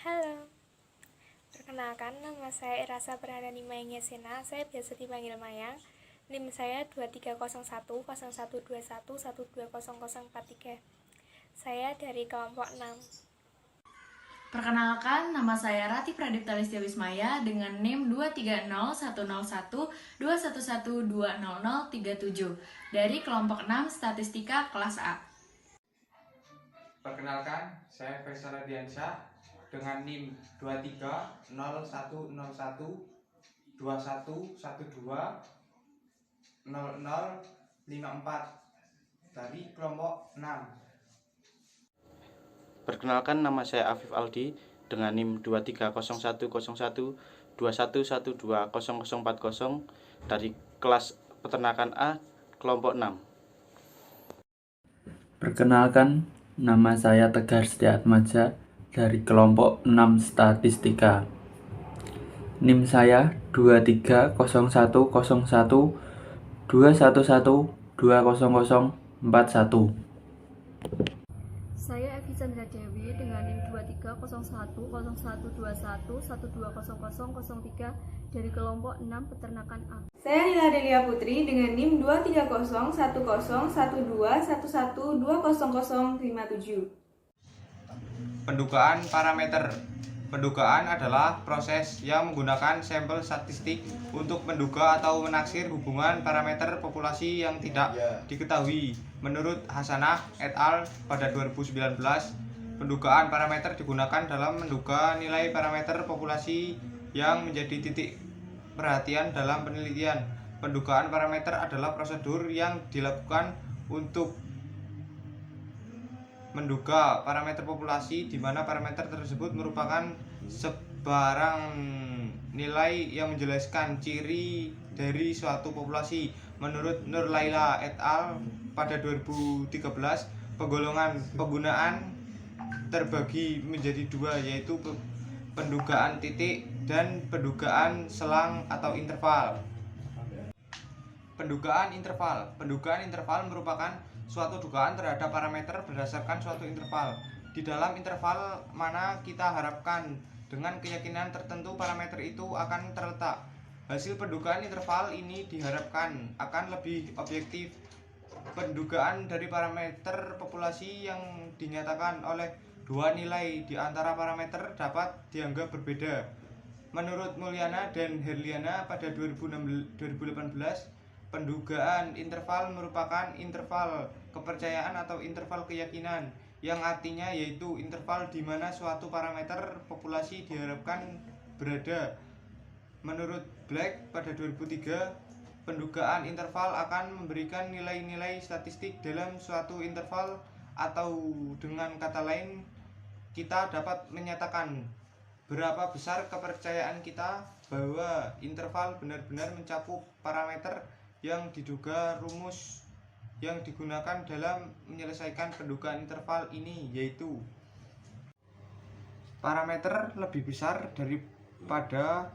Halo, perkenalkan nama saya Irasa Pradani Mayang Yasina. Saya biasa dipanggil Mayang. NIM saya 23010121120043. Saya dari kelompok 6. Perkenalkan, nama saya Rati Pradipta Listia Wismaya dengan NIM 230101211200037 dari kelompok 6 Statistika kelas A. Perkenalkan, saya Faisal Radiansyah dengan NIM 23010121200054 dari kelompok 6. Perkenalkan, nama saya Afif Aldi dengan NIM 23010121120040 dari kelas peternakan A, kelompok 6. Perkenalkan, nama saya Tegar Setiatmaja dari kelompok 6 Statistika. NIM saya 23010121120041. Saya Evi Chandra Dewi dengan NIM 23010121120003 dari kelompok 6 peternakan A. Saya Nila Delia Putri dengan NIM 230101120112057. Pendugaan parameter. Pendugaan adalah proses yang menggunakan sampel statistik untuk menduga atau menaksir hubungan parameter populasi yang tidak diketahui. Menurut Hasanah et al. Pada 2019, pendugaan parameter digunakan dalam menduga nilai parameter populasi yang menjadi titik perhatian dalam penelitian. Pendugaan parameter adalah prosedur yang dilakukan untuk menduga parameter populasi di mana parameter tersebut merupakan sebarang nilai yang menjelaskan ciri dari suatu populasi. Menurut Nur Laila et al. Pada 2013, penggunaan terbagi menjadi dua, yaitu pendugaan titik dan pendugaan selang atau interval. Pendugaan interval. Pendugaan interval merupakan suatu dugaan terhadap parameter berdasarkan suatu interval. Di dalam interval mana kita harapkan dengan keyakinan tertentu parameter itu akan terletak. Hasil pendugaan interval ini diharapkan akan lebih objektif. Pendugaan dari parameter populasi yang dinyatakan oleh dua nilai di antara parameter dapat dianggap berbeda. Menurut Mulyana dan Herliana pada 2018, pendugaan interval merupakan interval kepercayaan atau interval keyakinan, yang artinya yaitu interval di mana suatu parameter populasi diharapkan berada. Menurut Black pada 2003, pendugaan interval akan memberikan nilai-nilai statistik dalam suatu interval, atau dengan kata lain, kita dapat menyatakan berapa besar kepercayaan kita bahwa interval benar-benar mencakup parameter yang diduga. Rumus yang digunakan dalam menyelesaikan pendugaan interval ini yaitu parameter lebih besar daripada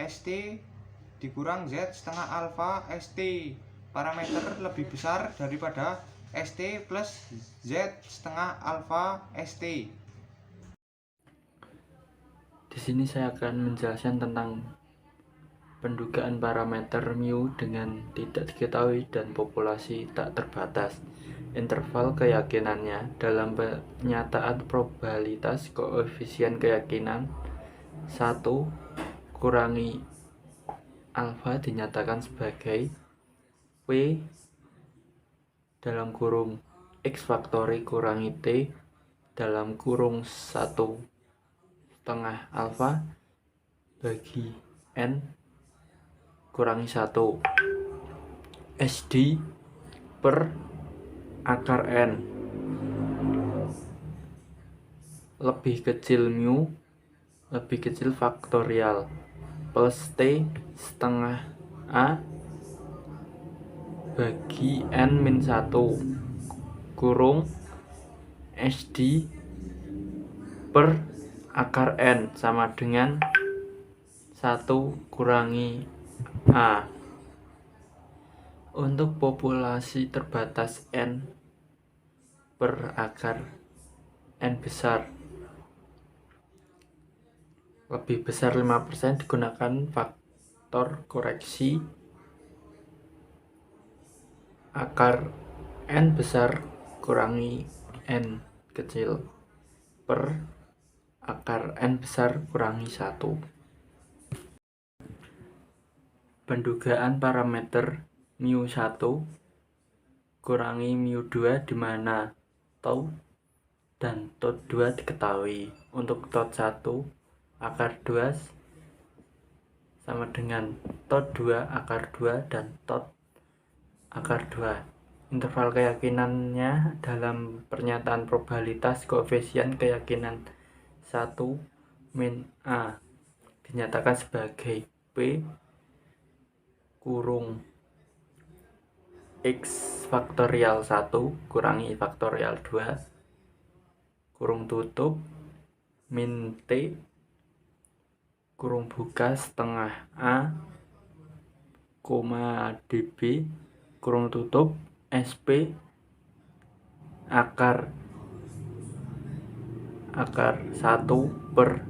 ST dikurang Z setengah alfa ST. Parameter lebih besar daripada ST plus Z setengah alfa ST. Di sini saya akan menjelaskan tentang pendugaan parameter mu dengan tidak diketahui dan populasi tak terbatas. Interval keyakinannya dalam penyataan probabilitas koefisien keyakinan 1 kurangi alfa dinyatakan sebagai P dalam kurung X faktori kurangi T dalam kurung 1 setengah alfa bagi N kurangi 1 SD per akar N lebih kecil mu lebih kecil faktorial plus T setengah A bagi N min 1 kurung SD per akar N sama dengan 1 kurangi A. Untuk populasi terbatas N per akar N besar, lebih besar 5% digunakan faktor koreksi akar N besar kurangi N kecil per akar N besar kurangi 1. Pendugaan parameter mu1 kurangi mu2 di mana tau dan tot2 diketahui. Untuk tot1 akar 2 sama dengan tot2 akar 2 dan tot akar 2. Interval keyakinannya dalam pernyataan probabilitas koefisien keyakinan 1 min A dinyatakan sebagai P kurung X faktorial 1 kurangi faktorial 2 kurung tutup min T kurung buka setengah A, dB kurung tutup SP akar 1 per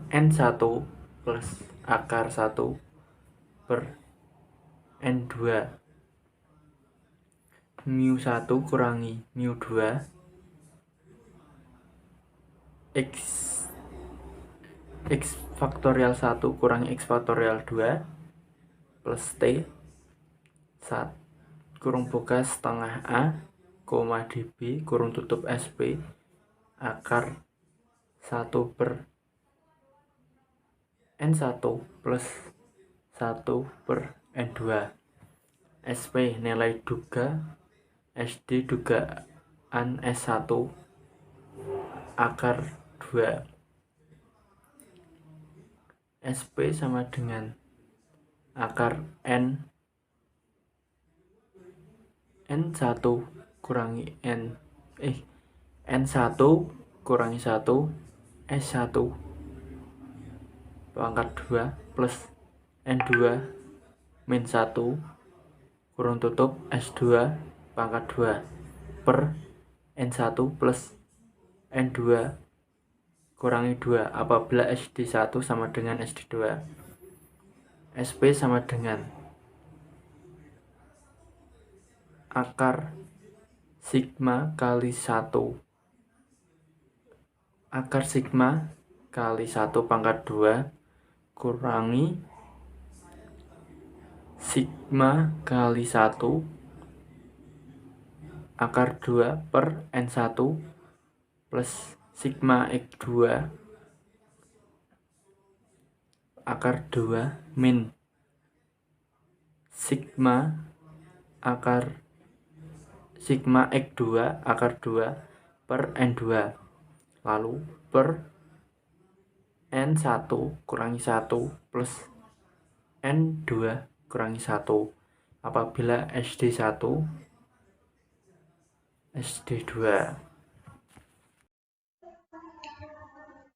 N1 plus akar 1 per N2 mu1 kurangi mu2 X faktorial 1 kurangi X faktorial 2 plus T kurung buka setengah A, dB kurung tutup SP akar 1 per N1 plus 1 per N2. SP nilai duga SD dugaan S1 akar 2. SP sama dengan akar N1 kurangi N1 kurangi 1 S1 pangkat 2 plus N2 min 1 kurung tutup S2 pangkat 2 per N1 plus N2 kurangi 2 apabila SD1 sama dengan SD2. SP sama dengan akar sigma kali 1 akar sigma kali 1 pangkat 2 kurangi sigma kali 1 akar 2 per N1 plus sigma X2 akar 2 min sigma X2 akar 2 per N2 lalu per N1 kurangi 1 plus N2 kurangi 1 apabila SD1 SD2.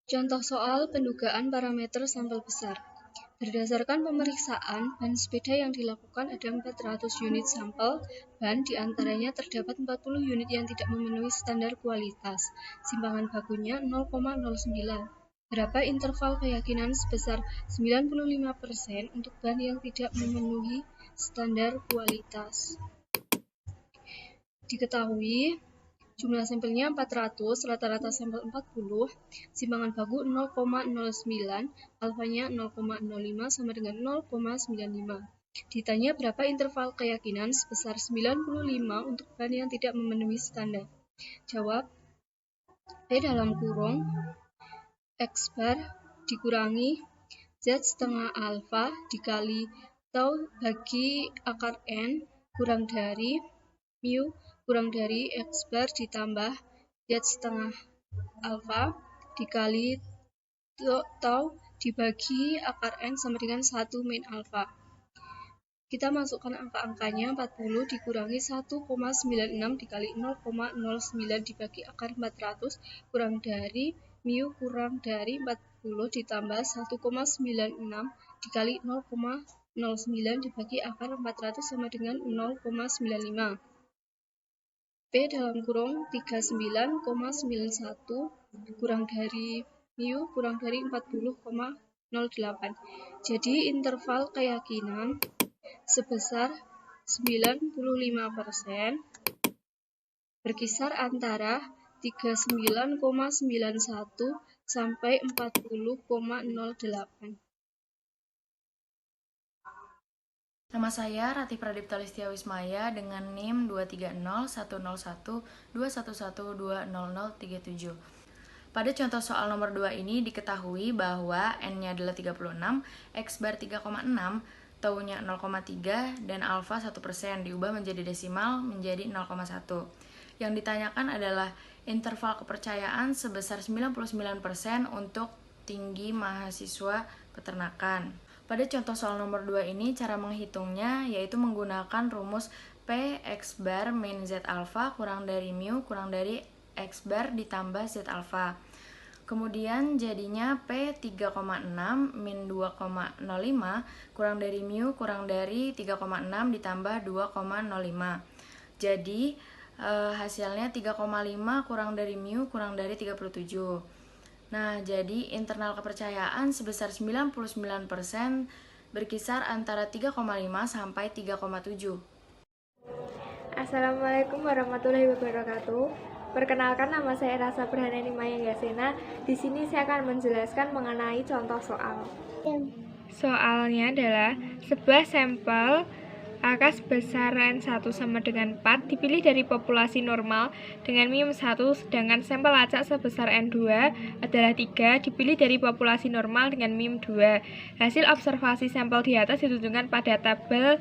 Contoh soal pendugaan parameter sampel besar. Berdasarkan pemeriksaan ban sepeda yang dilakukan ada 400 unit sampel ban, diantaranya terdapat 40 unit yang tidak memenuhi standar kualitas. Simpangan bakunya 0,09. Berapa interval keyakinan sebesar 95% untuk ban yang tidak memenuhi standar kualitas? Diketahui jumlah sampelnya 400, rata-rata sampel 40, simpangan baku 0,09, alfanya 0,05 sama dengan 0,95. Ditanya berapa interval keyakinan sebesar 95 untuk ban yang tidak memenuhi standar. Jawab, P dalam kurung X bar dikurangi Z setengah alfa dikali tau bagi akar N kurang dari mu kurang dari X bar ditambah Z setengah alfa dikali tau dibagi akar N sama dengan 1 min alfa. Kita masukkan angka-angkanya, 40 dikurangi 1,96 dikali 0,09 dibagi akar 400 kurang dari mu kurang dari 40 ditambah 1,96 dikali 0,09 dibagi akar 400 sama dengan 0,95. P dalam kurung 39,91 kurang dari mu kurang dari 40,08. Jadi interval keyakinan sebesar 95% berkisar antara 39,91 sampai 40,08. Nama saya Rati Pradipta Listia Wismaya dengan NIM 23010111211200037. Pada contoh soal nomor 2 ini diketahui bahwa N-nya adalah 36, X bar 3,6, taunya 0,3, dan alfa 1% diubah menjadi desimal menjadi 0,1. Yang ditanyakan adalah interval kepercayaan sebesar 99% untuk tinggi mahasiswa peternakan. Pada contoh soal nomor 2 ini, cara menghitungnya yaitu menggunakan rumus P X bar min Z alpha kurang dari mu kurang dari X bar ditambah Z alpha. Kemudian jadinya P 3,6 min 2,05 kurang dari mu kurang dari 3,6 ditambah 2,05. Jadi hasilnya 3,5 kurang dari mu kurang dari 37. Nah, jadi internal kepercayaan sebesar 99% berkisar antara 3,5 sampai 3,7. Assalamualaikum warahmatullahi wabarakatuh. Perkenalkan, nama saya Rasa Berhanani Mayang-Yasena. Di sini saya akan menjelaskan mengenai contoh soal. Soalnya adalah sebuah sampel angka sebesar N1 sama dengan 4 dipilih dari populasi normal dengan minimum 1, sedangkan sampel acak sebesar N2 adalah 3 dipilih dari populasi normal dengan minimum 2. Hasil observasi sampel di atas ditunjukkan pada tabel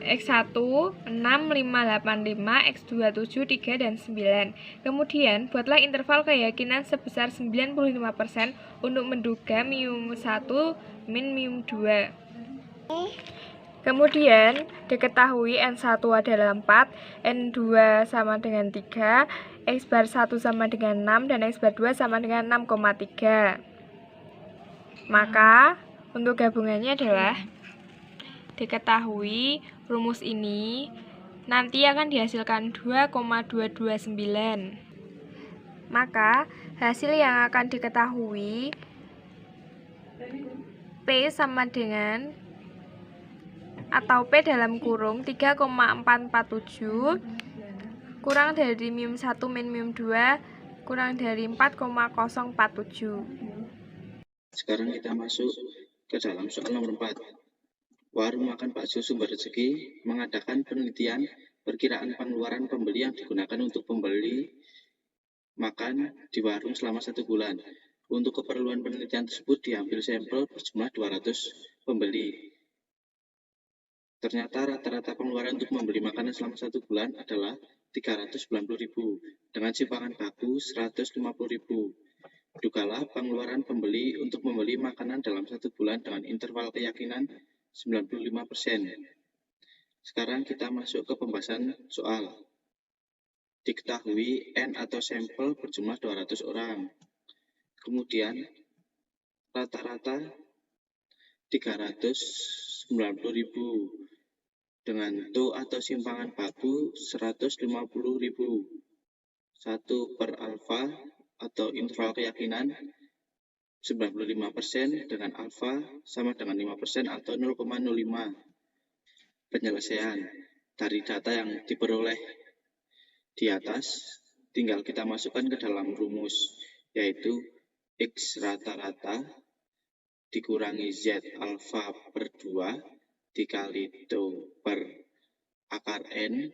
X1 6, 5, 8, 5, X2 7, 3, dan 9. Kemudian buatlah interval keyakinan sebesar 95% untuk menduga minimum 1 min minimum 2. Kemudian diketahui N1 adalah 4, N2 sama dengan 3, X bar 1 sama dengan 6, dan X bar 2 sama dengan 6,3. Maka untuk gabungannya adalah diketahui rumus ini nanti akan dihasilkan 2,229. Maka hasil yang akan diketahui P sama dengan atau P dalam kurung 3,447 kurang dari minimum 1 min minimum 2 kurang dari 4,047. Sekarang kita masuk ke dalam soal nomor 4. Warung makan bakso Sumber Rezeki mengadakan penelitian perkiraan pengeluaran pembeli yang digunakan untuk pembeli makan di warung selama 1 bulan. Untuk keperluan penelitian tersebut diambil sampel berjumlah 200 pembeli. Ternyata rata-rata pengeluaran untuk membeli makanan selama 1 bulan adalah 390.000 dengan simpangan baku 150.000. Dugalah pengeluaran pembeli untuk membeli makanan dalam 1 bulan dengan interval keyakinan 95%. Sekarang kita masuk ke pembahasan soal. Diketahui N atau sampel berjumlah 200 orang. Kemudian rata-rata 390.000 dengan TO atau simpangan baku 150.000. 1 per alfa atau interval keyakinan 95% dengan alfa sama dengan 5% atau 0,05. Penyelesaian dari data yang diperoleh di atas tinggal kita masukkan ke dalam rumus, yaitu X rata-rata dikurangi Z alfa per 2 dikali TO per akar N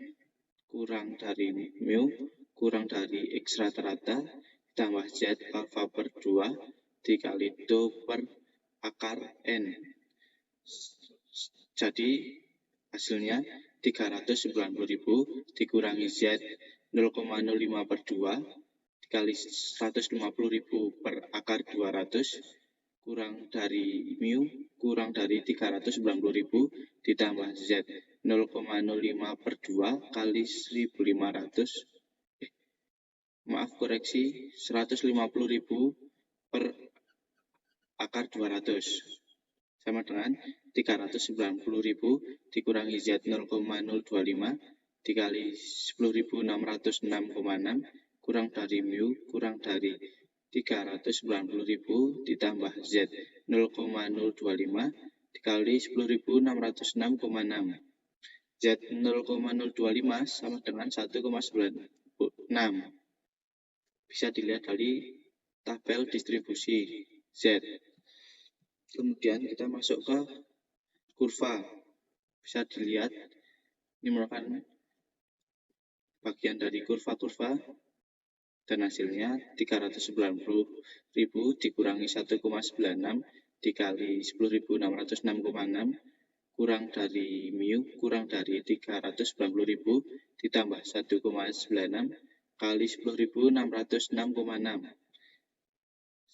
kurang dari mu kurang dari X rata-rata tambah Z alfa per 2 dikali TO per akar N. Jadi hasilnya 390.000 dikurangi Z 0,05 per 2 dikali 150.000 per akar 200 kurang dari mu kurang dari 390.000 ditambah Z 0,05 per 2 kali 150.000 per akar 200 sama dengan 390.000 dikurangi Z 0,025 dikali 10.606,6 kurang dari mu kurang dari 390.000 ditambah Z 0,025 dikali 10.606,6. Z 0,025 sama dengan 1,96. Bisa dilihat dari tabel distribusi Z. Kemudian kita masuk ke kurva. Bisa dilihat ini merupakan bagian dari kurva-kurva dan hasilnya 390.000 dikurangi 1,96 dikali 10.606,6 kurang dari mu kurang dari 390.000 ditambah 1,96 kali 10.606,6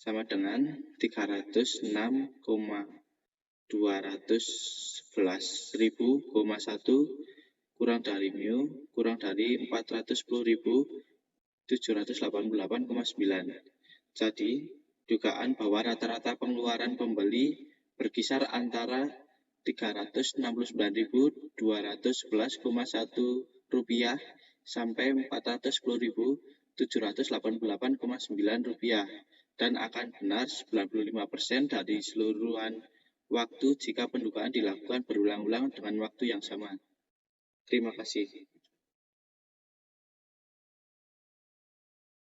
sama dengan 306,211.000,1 kurang dari mu kurang dari 410.788,9. Jadi, dugaan bahwa rata-rata pengeluaran pembeli berkisar antara Rp369.211,1 sampai Rp410.788,9 dan akan benar 95% dari seluruhan waktu jika pendugaan dilakukan berulang-ulang dengan waktu yang sama. Terima kasih.